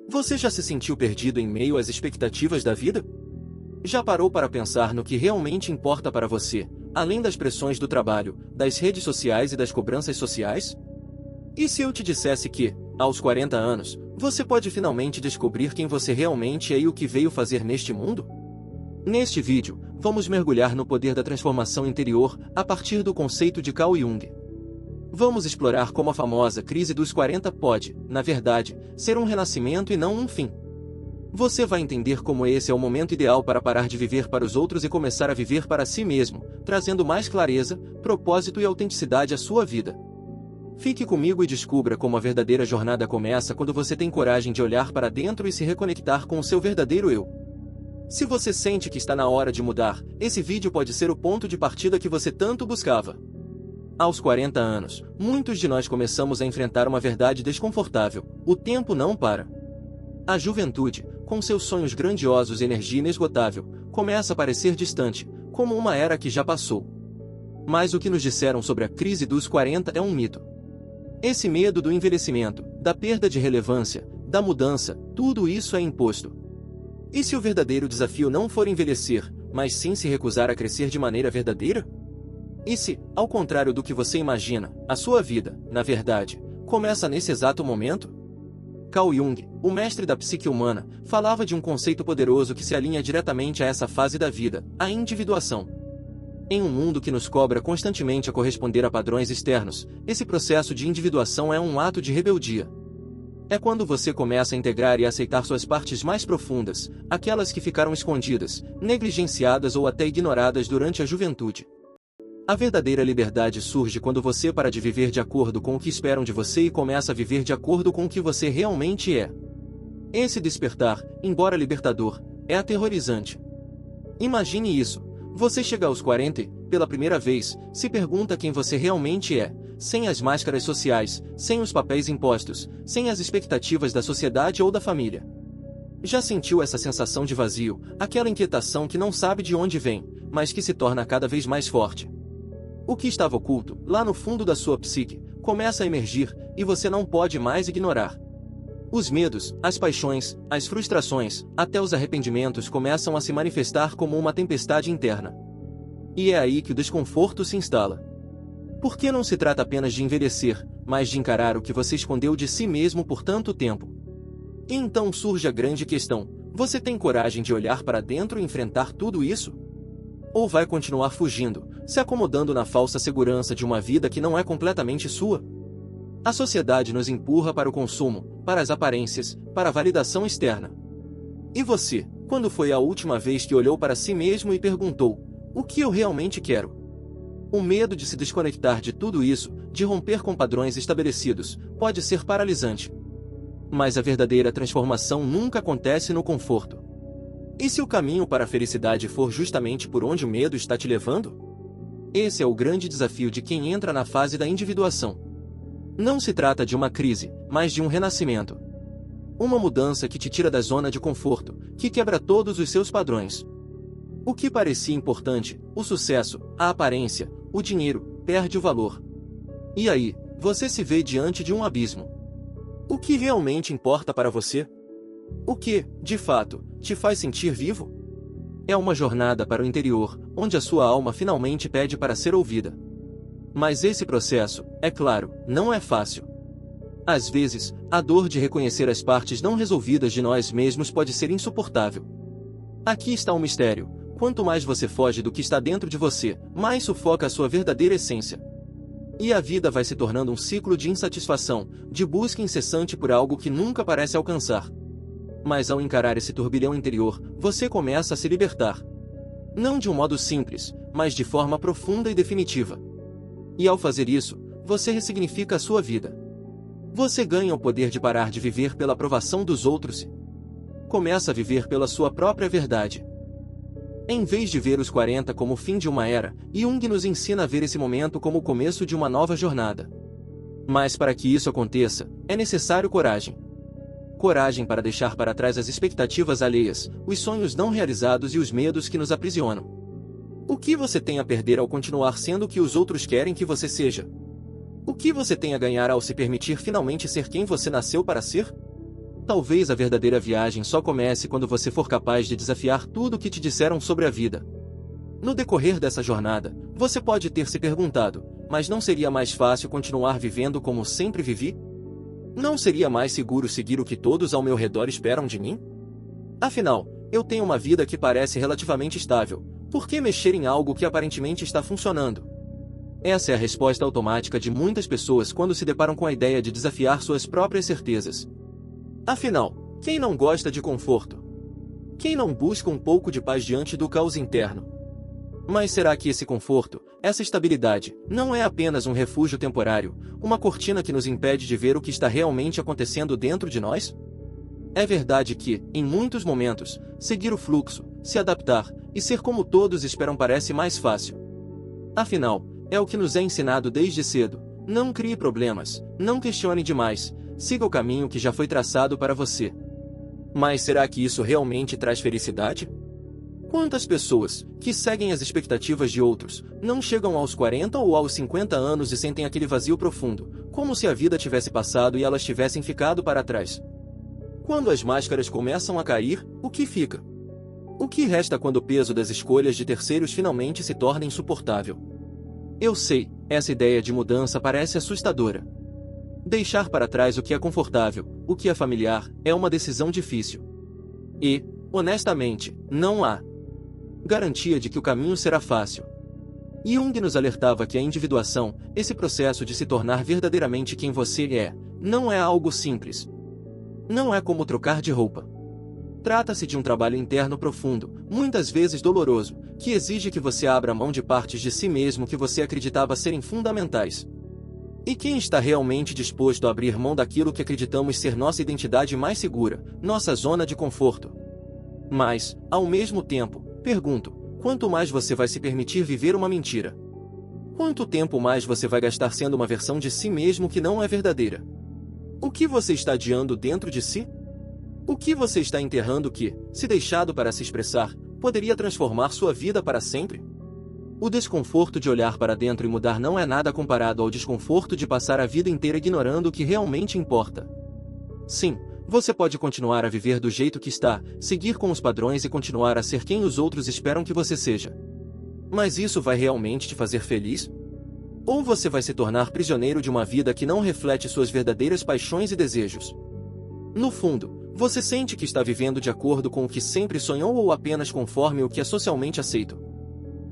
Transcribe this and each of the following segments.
Você já se sentiu perdido em meio às expectativas da vida? Já parou para pensar no que realmente importa para você, além das pressões do trabalho, das redes sociais e das cobranças sociais? E se eu te dissesse que, aos 40 anos, você pode finalmente descobrir quem você realmente é e o que veio fazer neste mundo? Neste vídeo, vamos mergulhar no poder da transformação interior a partir do conceito de Carl Jung. Vamos explorar como a famosa crise dos 40 pode, na verdade, ser um renascimento e não um fim. Você vai entender como esse é o momento ideal para parar de viver para os outros e começar a viver para si mesmo, trazendo mais clareza, propósito e autenticidade à sua vida. Fique comigo e descubra como a verdadeira jornada começa quando você tem coragem de olhar para dentro e se reconectar com o seu verdadeiro eu. Se você sente que está na hora de mudar, esse vídeo pode ser o ponto de partida que você tanto buscava. Aos 40 anos, muitos de nós começamos a enfrentar uma verdade desconfortável: o tempo não para. A juventude, com seus sonhos grandiosos e energia inesgotável, começa a parecer distante, como uma era que já passou. Mas o que nos disseram sobre a crise dos 40 é um mito. Esse medo do envelhecimento, da perda de relevância, da mudança, tudo isso é imposto. E se o verdadeiro desafio não for envelhecer, mas sim se recusar a crescer de maneira verdadeira? E se, ao contrário do que você imagina, a sua vida, na verdade, começa nesse exato momento? Carl Jung, o mestre da psique humana, falava de um conceito poderoso que se alinha diretamente a essa fase da vida: a individuação. Em um mundo que nos cobra constantemente a corresponder a padrões externos, esse processo de individuação é um ato de rebeldia. É quando você começa a integrar e aceitar suas partes mais profundas, aquelas que ficaram escondidas, negligenciadas ou até ignoradas durante a juventude. A verdadeira liberdade surge quando você para de viver de acordo com o que esperam de você e começa a viver de acordo com o que você realmente é. Esse despertar, embora libertador, é aterrorizante. Imagine isso: você chega aos 40 e, pela primeira vez, se pergunta quem você realmente é, sem as máscaras sociais, sem os papéis impostos, sem as expectativas da sociedade ou da família. Já sentiu essa sensação de vazio, aquela inquietação que não sabe de onde vem, mas que se torna cada vez mais forte? O que estava oculto, lá no fundo da sua psique, começa a emergir, e você não pode mais ignorar. Os medos, as paixões, as frustrações, até os arrependimentos começam a se manifestar como uma tempestade interna. E é aí que o desconforto se instala. Porque não se trata apenas de envelhecer, mas de encarar o que você escondeu de si mesmo por tanto tempo. E então surge a grande questão: você tem coragem de olhar para dentro e enfrentar tudo isso? Ou vai continuar fugindo, se acomodando na falsa segurança de uma vida que não é completamente sua? A sociedade nos empurra para o consumo, para as aparências, para a validação externa. E você, quando foi a última vez que olhou para si mesmo e perguntou: o que eu realmente quero? O medo de se desconectar de tudo isso, de romper com padrões estabelecidos, pode ser paralisante. Mas a verdadeira transformação nunca acontece no conforto. E se o caminho para a felicidade for justamente por onde o medo está te levando? Esse é o grande desafio de quem entra na fase da individuação. Não se trata de uma crise, mas de um renascimento. Uma mudança que te tira da zona de conforto, que quebra todos os seus padrões. O que parecia importante, o sucesso, a aparência, o dinheiro, perde o valor. E aí, você se vê diante de um abismo. O que realmente importa para você? O que, de fato, te faz sentir vivo? É uma jornada para o interior, onde a sua alma finalmente pede para ser ouvida. Mas esse processo, é claro, não é fácil. Às vezes, a dor de reconhecer as partes não resolvidas de nós mesmos pode ser insuportável. Aqui está o mistério: quanto mais você foge do que está dentro de você, mais sufoca a sua verdadeira essência. E a vida vai se tornando um ciclo de insatisfação, de busca incessante por algo que nunca parece alcançar. Mas ao encarar esse turbilhão interior, você começa a se libertar. Não de um modo simples, mas de forma profunda e definitiva. E ao fazer isso, você ressignifica a sua vida. Você ganha o poder de parar de viver pela aprovação dos outros e começa a viver pela sua própria verdade. Em vez de ver os 40 como o fim de uma era, Jung nos ensina a ver esse momento como o começo de uma nova jornada. Mas para que isso aconteça, é necessário coragem. Coragem para deixar para trás as expectativas alheias, os sonhos não realizados e os medos que nos aprisionam. O que você tem a perder ao continuar sendo o que os outros querem que você seja? O que você tem a ganhar ao se permitir finalmente ser quem você nasceu para ser? Talvez a verdadeira viagem só comece quando você for capaz de desafiar tudo o que te disseram sobre a vida. No decorrer dessa jornada, você pode ter se perguntado, mas não seria mais fácil continuar vivendo como sempre vivi? Não seria mais seguro seguir o que todos ao meu redor esperam de mim? Afinal, eu tenho uma vida que parece relativamente estável. Por que mexer em algo que aparentemente está funcionando? Essa é a resposta automática de muitas pessoas quando se deparam com a ideia de desafiar suas próprias certezas. Afinal, quem não gosta de conforto? Quem não busca um pouco de paz diante do caos interno? Mas será que esse conforto, essa estabilidade, não é apenas um refúgio temporário, uma cortina que nos impede de ver o que está realmente acontecendo dentro de nós? É verdade que, em muitos momentos, seguir o fluxo, se adaptar e ser como todos esperam parece mais fácil. Afinal, é o que nos é ensinado desde cedo. Não crie problemas, não questione demais, siga o caminho que já foi traçado para você. Mas será que isso realmente traz felicidade? Quantas pessoas, que seguem as expectativas de outros, não chegam aos 40 ou aos 50 anos e sentem aquele vazio profundo, como se a vida tivesse passado e elas tivessem ficado para trás? Quando as máscaras começam a cair, o que fica? O que resta quando o peso das escolhas de terceiros finalmente se torna insuportável? Eu sei, essa ideia de mudança parece assustadora. Deixar para trás o que é confortável, o que é familiar, é uma decisão difícil. E, honestamente, não há garantia de que o caminho será fácil. Jung nos alertava que a individuação, esse processo de se tornar verdadeiramente quem você é, não é algo simples. Não é como trocar de roupa. Trata-se de um trabalho interno profundo, muitas vezes doloroso, que exige que você abra mão de partes de si mesmo que você acreditava serem fundamentais. E quem está realmente disposto a abrir mão daquilo que acreditamos ser nossa identidade mais segura, nossa zona de conforto? Mas, ao mesmo tempo, pergunto, quanto mais você vai se permitir viver uma mentira? Quanto tempo mais você vai gastar sendo uma versão de si mesmo que não é verdadeira? O que você está adiando dentro de si? O que você está enterrando que, se deixado para se expressar, poderia transformar sua vida para sempre? O desconforto de olhar para dentro e mudar não é nada comparado ao desconforto de passar a vida inteira ignorando o que realmente importa. Sim, você pode continuar a viver do jeito que está, seguir com os padrões e continuar a ser quem os outros esperam que você seja. Mas isso vai realmente te fazer feliz? Ou você vai se tornar prisioneiro de uma vida que não reflete suas verdadeiras paixões e desejos? No fundo, você sente que está vivendo de acordo com o que sempre sonhou ou apenas conforme o que é socialmente aceito?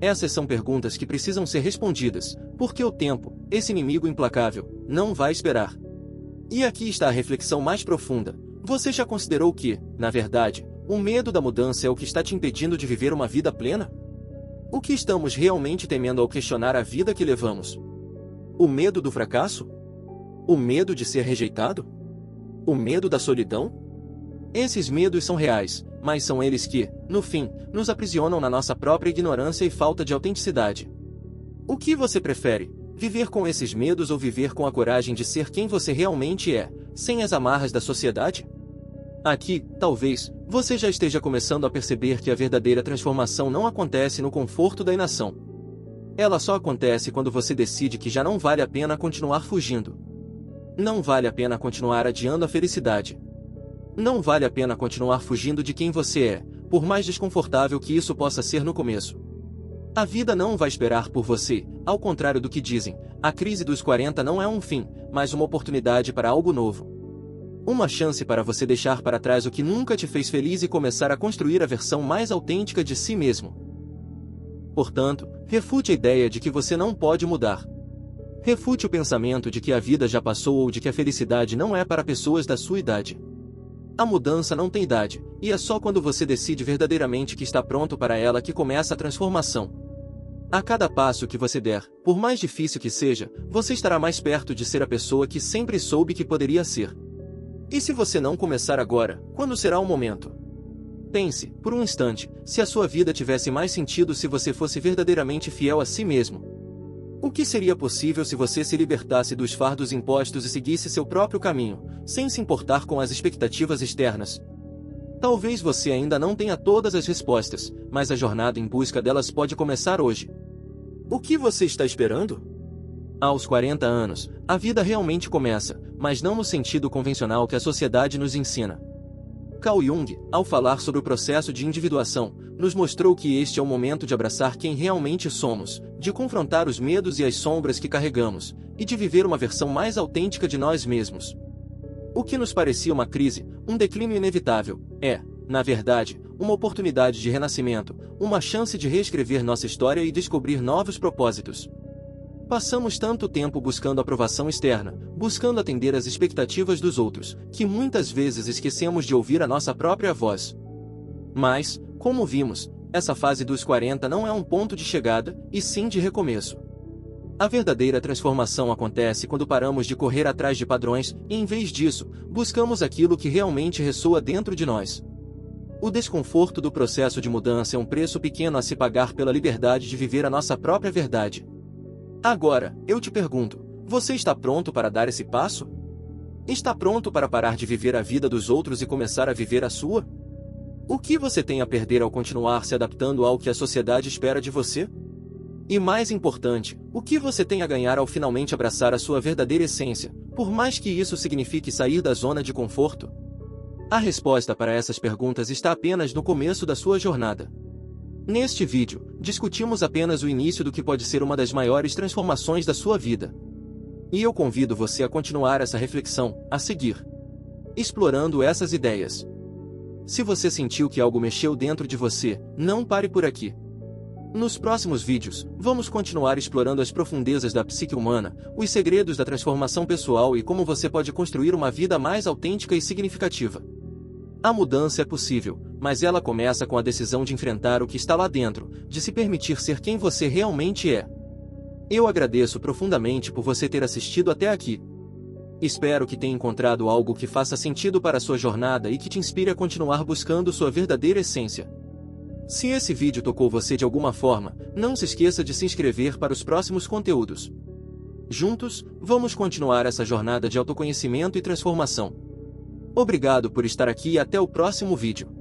Essas são perguntas que precisam ser respondidas, porque o tempo, esse inimigo implacável, não vai esperar. E aqui está a reflexão mais profunda. Você já considerou que, na verdade, o medo da mudança é o que está te impedindo de viver uma vida plena? O que estamos realmente temendo ao questionar a vida que levamos? O medo do fracasso? O medo de ser rejeitado? O medo da solidão? Esses medos são reais, mas são eles que, no fim, nos aprisionam na nossa própria ignorância e falta de autenticidade. O que você prefere? Viver com esses medos ou viver com a coragem de ser quem você realmente é, sem as amarras da sociedade? Aqui, talvez, você já esteja começando a perceber que a verdadeira transformação não acontece no conforto da inação. Ela só acontece quando você decide que já não vale a pena continuar fugindo. Não vale a pena continuar adiando a felicidade. Não vale a pena continuar fugindo de quem você é, por mais desconfortável que isso possa ser no começo. A vida não vai esperar por você, ao contrário do que dizem, a crise dos 40 não é um fim, mas uma oportunidade para algo novo. Uma chance para você deixar para trás o que nunca te fez feliz e começar a construir a versão mais autêntica de si mesmo. Portanto, refute a ideia de que você não pode mudar. Refute o pensamento de que a vida já passou ou de que a felicidade não é para pessoas da sua idade. A mudança não tem idade, e é só quando você decide verdadeiramente que está pronto para ela que começa a transformação. A cada passo que você der, por mais difícil que seja, você estará mais perto de ser a pessoa que sempre soube que poderia ser. E se você não começar agora, quando será o momento? Pense, por um instante, se a sua vida tivesse mais sentido se você fosse verdadeiramente fiel a si mesmo. O que seria possível se você se libertasse dos fardos impostos e seguisse seu próprio caminho, sem se importar com as expectativas externas? Talvez você ainda não tenha todas as respostas, mas a jornada em busca delas pode começar hoje. O que você está esperando? Aos 40 anos, a vida realmente começa, mas não no sentido convencional que a sociedade nos ensina. Carl Jung, ao falar sobre o processo de individuação, nos mostrou que este é o momento de abraçar quem realmente somos, de confrontar os medos e as sombras que carregamos, e de viver uma versão mais autêntica de nós mesmos. O que nos parecia uma crise, um declínio inevitável, é, na verdade, uma oportunidade de renascimento, uma chance de reescrever nossa história e descobrir novos propósitos. Passamos tanto tempo buscando aprovação externa, buscando atender às expectativas dos outros, que muitas vezes esquecemos de ouvir a nossa própria voz. Mas, como vimos, essa fase dos 40 não é um ponto de chegada, e sim de recomeço. A verdadeira transformação acontece quando paramos de correr atrás de padrões e, em vez disso, buscamos aquilo que realmente ressoa dentro de nós. O desconforto do processo de mudança é um preço pequeno a se pagar pela liberdade de viver a nossa própria verdade. Agora, eu te pergunto, você está pronto para dar esse passo? Está pronto para parar de viver a vida dos outros e começar a viver a sua? O que você tem a perder ao continuar se adaptando ao que a sociedade espera de você? E mais importante, o que você tem a ganhar ao finalmente abraçar a sua verdadeira essência, por mais que isso signifique sair da zona de conforto? A resposta para essas perguntas está apenas no começo da sua jornada. Neste vídeo, discutimos apenas o início do que pode ser uma das maiores transformações da sua vida. E eu convido você a continuar essa reflexão, a seguir, explorando essas ideias. Se você sentiu que algo mexeu dentro de você, não pare por aqui. Nos próximos vídeos, vamos continuar explorando as profundezas da psique humana, os segredos da transformação pessoal e como você pode construir uma vida mais autêntica e significativa. A mudança é possível, mas ela começa com a decisão de enfrentar o que está lá dentro, de se permitir ser quem você realmente é. Eu agradeço profundamente por você ter assistido até aqui. Espero que tenha encontrado algo que faça sentido para a sua jornada e que te inspire a continuar buscando sua verdadeira essência. Se esse vídeo tocou você de alguma forma, não se esqueça de se inscrever para os próximos conteúdos. Juntos, vamos continuar essa jornada de autoconhecimento e transformação. Obrigado por estar aqui e até o próximo vídeo.